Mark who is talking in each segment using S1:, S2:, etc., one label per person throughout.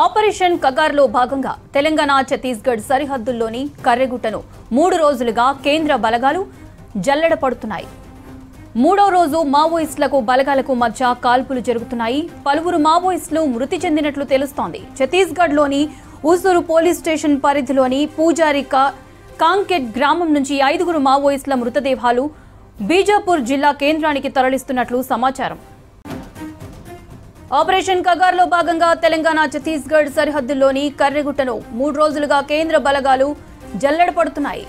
S1: Operation కగార్లో భాగంగా తెలంగాణ ఛత్తీస్గఢ్ సరిహద్దుల్లోని కర్రెగుట్టను 3 రోజులుగా కేంద్ర బలగాలు జల్లెడ పడుతున్నాయి. మూడో రోజు మావోయిస్టులకు బలగాలకు మధ్య కాల్పులు జరుగుతున్నాయి. పలువురు మావోయిస్టులు మృతి చెందినట్లు తెలుస్తోంది. ఛత్తీస్గఢ్లోని ఊసూరు పోలీస్ స్టేషన్ పరిధిలోని పూజారి కాంకెట్ గ్రామం నుంచి 5 మావోయిస్టుల మృతదేహాలు బీజాపూర్ జిల్లా కేంద్రానికి తరలిస్తున్నట్లు సమాచారం. ఆపరేషన్ కగార్లో భాగంగా తెలంగాణ ఛత్తీస్గఢ్ సరిహద్దుల్లోని కర్రెగుట్టను 3 రోజులుగా కేంద్ర బలగాలు జల్లెడ పడుతున్నాయి.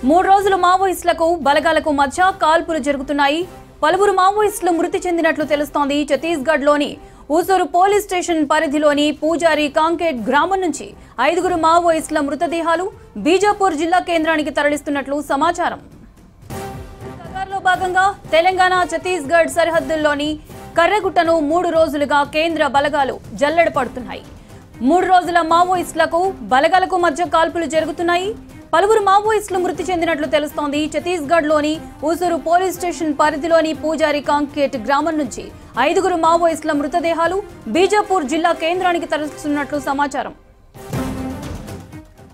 S1: 3 రోజులు మావోయిస్టులకు బలగాలకు మధ్య కాల్పులు జరుగుతున్నాయి. పలువురు మావోయిస్టులు మృతి చెందినట్లు తెలుస్తోంది. ఛత్తీస్గఢ్లోని ఊసూరు పోలీస్ స్టేషన్ పరిధిలోని పూజారి కాంకెట్ గ్రామం నుంచి 5 మావోయిస్టుల మృతదేహాలు బీజాపూర్ జిల్లా కేంద్రానికి తరలిస్తున్నట్లు సమాచారం. కగార్లో భాగంగా తెలంగాణ ఛత్తీస్గఢ్ సరిహద్దుల్లోని కర్రెగుట్టను 3 రోజులుగా కేంద్ర బలగాలు జల్లెడ పడుతున్నాయి. 3 రోజుల మావోయిస్టులకు బలగాలకు మధ్య కాల్పులు జరుగుతున్నాయి. పలువురు మావోయిస్టులు మృతి చెందినట్లు తెలుస్తోంది. ఛత్తీస్గఢ్లోని ఊసూరు పోలీస్ స్టేషన్ పరిధిలోని పూజారి కాంకెట్ గ్రామం నుంచి 5 మావోయిస్టుల మృతదేహాలు బీజాపూర్ జిల్లా కేంద్రానికి తరలిస్తున్నట్లు సమాచారం.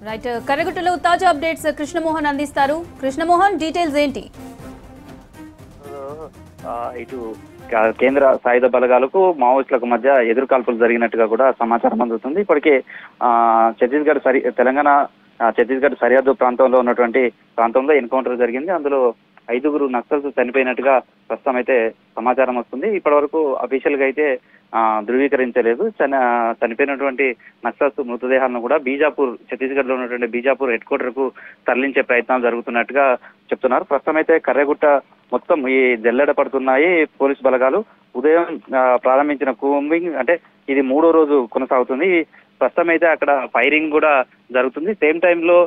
S1: రైట్, కర్రెగుట్టలో తాజా అప్డేట్స్ కృష్ణమోహన్ అందిస్తారు. కృష్ణమోహన్, డీటెయిల్స్ ఏంటి?
S2: ఇటు కేంద్ర సాయుధ బలగాలకు మావోయిస్టులకు మధ్య ఎదురుకాల్పులు జరిగినట్టుగా కూడా సమాచారం అందుతుంది. ఇప్పటికే తెలంగాణ ఛత్తీస్గఢ్ సరిహద్దు ప్రాంతంలో ఉన్నటువంటి ప్రాంతంలో ఎన్కౌంటర్ జరిగింది. అందులో 5 నక్సల్స్ చనిపోయినట్టుగా ప్రస్తుతం అయితే సమాచారం వస్తుంది. ఇప్పటి వరకు అఫీషియల్ గా అయితే ధృవీకరించలేదు. చనిపోయినటువంటి నక్సల్స్ మృతదేహాలను కూడా ఛత్తీస్గఢ్ లో ఉన్నటువంటి బీజాపూర్ హెడ్ క్వార్టర్ కు తరలించే ప్రయత్నాలు జరుగుతున్నట్టుగా చెప్తున్నారు. ప్రస్తుతం అయితే కర్రెగుట్ట మొత్తం ఈ జల్లెడ పడుతున్నాయి పోలీసు బలగాలు. ఉదయం ప్రారంభించిన కూంబింగ్ అంటే ఇది 3వ రోజు కొనసాగుతుంది. ప్రస్తుతం అయితే అక్కడ ఫైరింగ్ కూడా జరుగుతుంది. సేమ్ టైంలో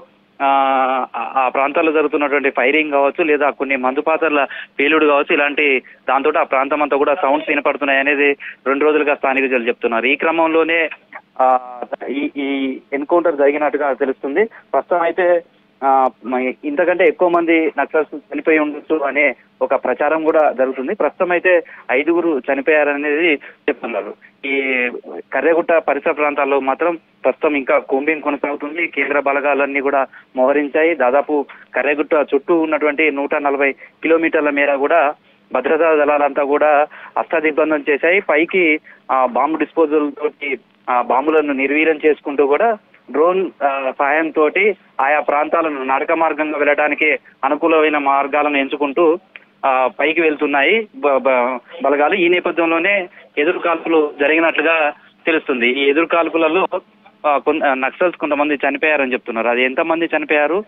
S2: ఆ ప్రాంతాల్లో జరుగుతున్నటువంటి ఫైరింగ్ కావచ్చు, లేదా కొన్ని మందుపాత్రల పేలుడు కావచ్చు, ఇలాంటి దాంతో ఆ ప్రాంతం అంతా కూడా సౌండ్స్ వినపడుతున్నాయి అనేది 2 రోజులుగా స్థానికులు చెప్తున్నారు. ఈ క్రమంలోనే ఈ ఎన్కౌంటర్ జరిగినట్టుగా తెలుస్తుంది. ప్రస్తుతం అయితే ఇంతకంటే ఎక్కువ మంది నక్సల్స్ చనిపోయి ఉండొచ్చు అనే ఒక ప్రచారం కూడా జరుగుతుంది. ప్రస్తుతం అయితే 5 చనిపోయారనేది చెప్తున్నారు. ఈ కర్రెగుట్ట పరిసర ప్రాంతాల్లో మాత్రం ప్రస్తుతం ఇంకా కూంబింగ్ కొనసాగుతుంది. కేంద్ర బలగాలన్నీ కూడా మోహరించాయి. దాదాపు కర్రెగుట్ట చుట్టూ ఉన్నటువంటి 140 కిలోమీటర్ల మేర కూడా భద్రతా దళాలంతా కూడా అష్టదిగ్బంధం చేశాయి. పైకి బాంబు డిస్పోజల్ తోటి బాంబులను నిర్వీర్యం చేసుకుంటూ కూడా డ్రోన్ సహాయంతో ఆయా ప్రాంతాలను నడక మార్గంగా వెళ్ళడానికి అనుకూలమైన మార్గాలను ఎంచుకుంటూ పైకి వెళ్తున్నాయి బలగాలు. ఈ నేపథ్యంలోనే ఎదురుకాల్పులు జరిగినట్లుగా తెలుస్తుంది. ఈ ఎదురుకాల్పులలో నక్సల్స్ కొంతమంది చనిపోయారని చెప్తున్నారు. అది ఎంతమంది చనిపోయారు,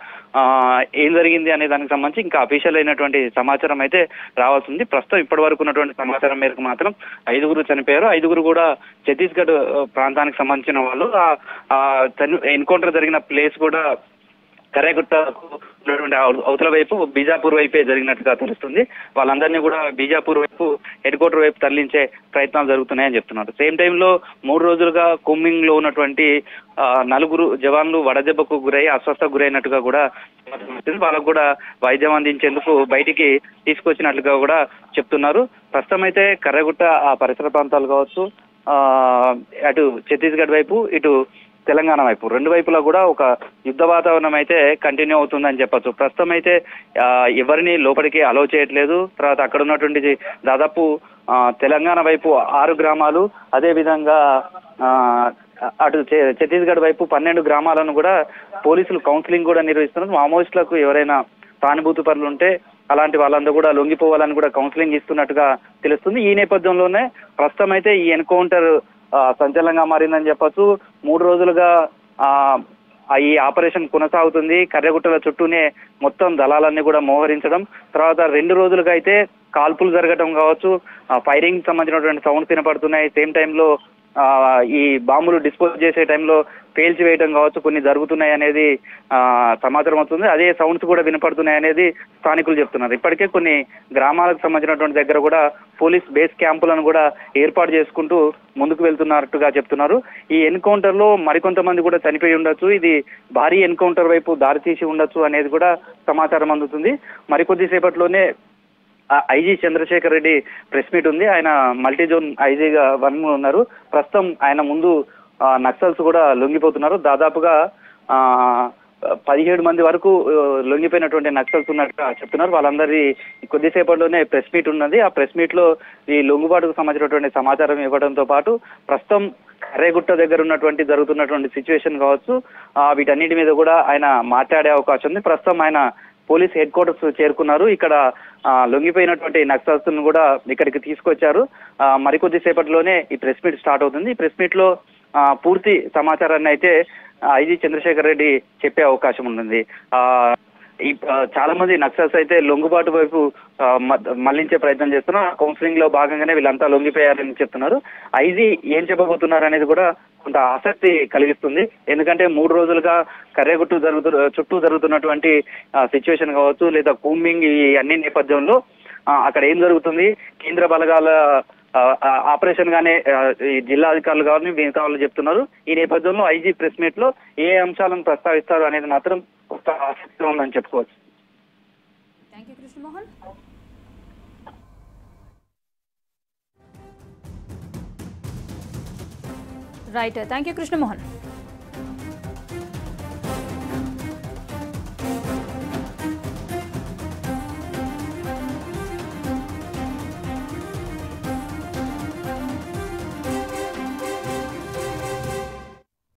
S2: ఏం జరిగింది అనే దానికి సంబంధించి ఇంకా అఫీషియల్ అయినటువంటి సమాచారం అయితే రావాల్సింది. ప్రస్తుతం ఇప్పటి వరకు ఉన్నటువంటి సమాచారం మేరకు మాత్రం 5 చనిపోయారు. 5 కూడా ఛత్తీస్గఢ్ ప్రాంతానికి సంబంధించిన వాళ్ళు. ఎన్కౌంటర్ జరిగిన ప్లేస్ కూడా కర్రెగుట్టకు ఉన్నటువంటి అవతల వైపు బీజాపూర్ వైపే జరిగినట్టుగా తెలుస్తుంది. వాళ్ళందరినీ కూడా బీజాపూర్ వైపు హెడ్ క్వార్టర్ వైపు తరలించే ప్రయత్నాలు జరుగుతున్నాయని చెప్తున్నారు. సేమ్ టైంలో 3 రోజులుగా కూంబింగ్ లో ఉన్నటువంటి 4 జవాన్లు వడదెబ్బకు గురై అస్వస్థకు గురైనట్టుగా కూడా వాళ్ళకు కూడా వైద్యం అందించేందుకు బయటికి తీసుకొచ్చినట్లుగా కూడా చెప్తున్నారు. ప్రస్తుతం అయితే కర్రెగుట్ట ఆ పరిసర ప్రాంతాలు కావచ్చు, అటు ఛత్తీస్గఢ్ వైపు ఇటు తెలంగాణ వైపు 2 వైపులా కూడా ఒక యుద్ధ వాతావరణం అయితే కంటిన్యూ అవుతుందని చెప్పొచ్చు. ప్రస్తుతం అయితే ఎవరిని లోపలికి అలౌ చేయట్లేదు. తర్వాత అక్కడ ఉన్నటువంటి దాదాపు తెలంగాణ వైపు 6 గ్రామాలు, అదే విధంగా అటు ఛత్తీస్గఢ్ వైపు 12 గ్రామాలను కూడా పోలీసులు కౌన్సిలింగ్ కూడా నిర్వహిస్తున్నారు. మావోయిస్టులకు ఎవరైనా సానుభూతి పరులు ఉంటే అలాంటి వాళ్ళందరూ కూడా లొంగిపోవాలని కూడా కౌన్సిలింగ్ ఇస్తున్నట్టుగా తెలుస్తుంది. ఈ నేపథ్యంలోనే ప్రస్తుతం అయితే ఈ ఎన్కౌంటర్ సంచలనంగా మారిందని చెప్పొచ్చు. 3 రోజులుగా ఈ ఆపరేషన్ కొనసాగుతుంది. కర్రెగుట్టల చుట్టూనే మొత్తం దళాలన్నీ కూడా మోహరించడం, తర్వాత 2 రోజులుగా అయితే కాల్పులు జరగడం కావచ్చు, ఫైరింగ్ సంబంధించినటువంటి సౌండ్స్ వినపడుతున్నాయి. సేమ్ టైంలో ఈ బాంబులు డిస్పోజ్ చేసే టైంలో పేల్చివేయడం కావచ్చు కొన్ని జరుగుతున్నాయి అనేది సమాచారం అవుతుంది. అదే సౌండ్స్ కూడా వినపడుతున్నాయి అనేది స్థానికులు చెప్తున్నారు. ఇప్పటికే కొన్ని గ్రామాలకు సంబంధించినటువంటి దగ్గర కూడా పోలీస్ బేస్ క్యాంపులను కూడా ఏర్పాటు చేసుకుంటూ ముందుకు వెళ్తున్నట్టుగా చెప్తున్నారు. ఈ ఎన్కౌంటర్ లో మరికొంతమంది కూడా చనిపోయి ఉండొచ్చు, ఇది భారీ ఎన్కౌంటర్ వైపు దారితీసి ఉండొచ్చు అనేది కూడా సమాచారం అందుతుంది. మరికొద్ది సేపట్లోనే IG Chandrasekhar Reddy press meet ఉంది. ఆయన మల్టీ జోన్ ఐజీగా ఉన్నారు. ప్రస్తుతం ఆయన ముందు నక్సల్స్ కూడా లొంగిపోతున్నారు. దాదాపుగా 17 మంది వరకు లొంగిపోయినటువంటి నక్సల్స్ ఉన్నట్టుగా చెప్తున్నారు. వాళ్ళందరి కొద్దిసేపట్లోనే ప్రెస్ మీట్ ఉన్నది. ఆ ప్రెస్ మీట్ లో ఈ లొంగుబాటుకు సంబంధించినటువంటి సమాచారం ఇవ్వడంతో పాటు ప్రస్తుతం కర్రేగుట్ట దగ్గర జరుగుతున్నటువంటి సిచ్యువేషన్ కావచ్చు, వీటన్నిటి మీద కూడా ఆయన మాట్లాడే అవకాశం ఉంది. ప్రస్తుతం ఆయన పోలీస్ హెడ్ క్వార్టర్స్ చేరుకున్నారు. ఇక్కడ లొంగిపోయినటువంటి నక్సల్స్ ను కూడా ఇక్కడికి తీసుకొచ్చారు. మరికొద్ది సేపట్లోనే ఈ ప్రెస్ మీట్ స్టార్ట్ అవుతుంది. ఈ ప్రెస్ మీట్ లో పూర్తి సమాచారాన్ని అయితే ఐజీ చంద్రశేఖర్ రెడ్డి చెప్పే అవకాశం ఉంటుంది. చాలా మంది నక్సల్స్ అయితే లొంగుబాటు వైపు మళ్లించే ప్రయత్నం చేస్తున్నారు. కౌన్సిలింగ్ లో భాగంగానే వీళ్ళంతా లొంగిపోయారని చెప్తున్నారు. ఐజీ ఏం చెప్పబోతున్నారు అనేది కూడా కొంత ఆసక్తి కలిగిస్తుంది. ఎందుకంటే 3 రోజులుగా కర్రేగుట్టు చుట్టూ జరుగుతున్నటువంటి సిచ్యువేషన్ కావచ్చు, లేదా కూంబింగ్, ఈ అన్ని నేపథ్యంలో అక్కడ ఏం జరుగుతుంది, కేంద్ర బలగాల ఆపరేషన్ గానే ఈ జిల్లా అధికారులు కానీ మిగతా వాళ్ళు చెప్తున్నారు. ఈ నేపథ్యంలో ఐజీ ప్రెస్ మీట్ లో ఏ అంశాలను ప్రస్తావిస్తారు అనేది మాత్రం ఒక ఆసక్తిగా ఉందని చెప్పుకోవచ్చు.
S1: Thank you Krishnamohan. Right, thank you Krishnamohan.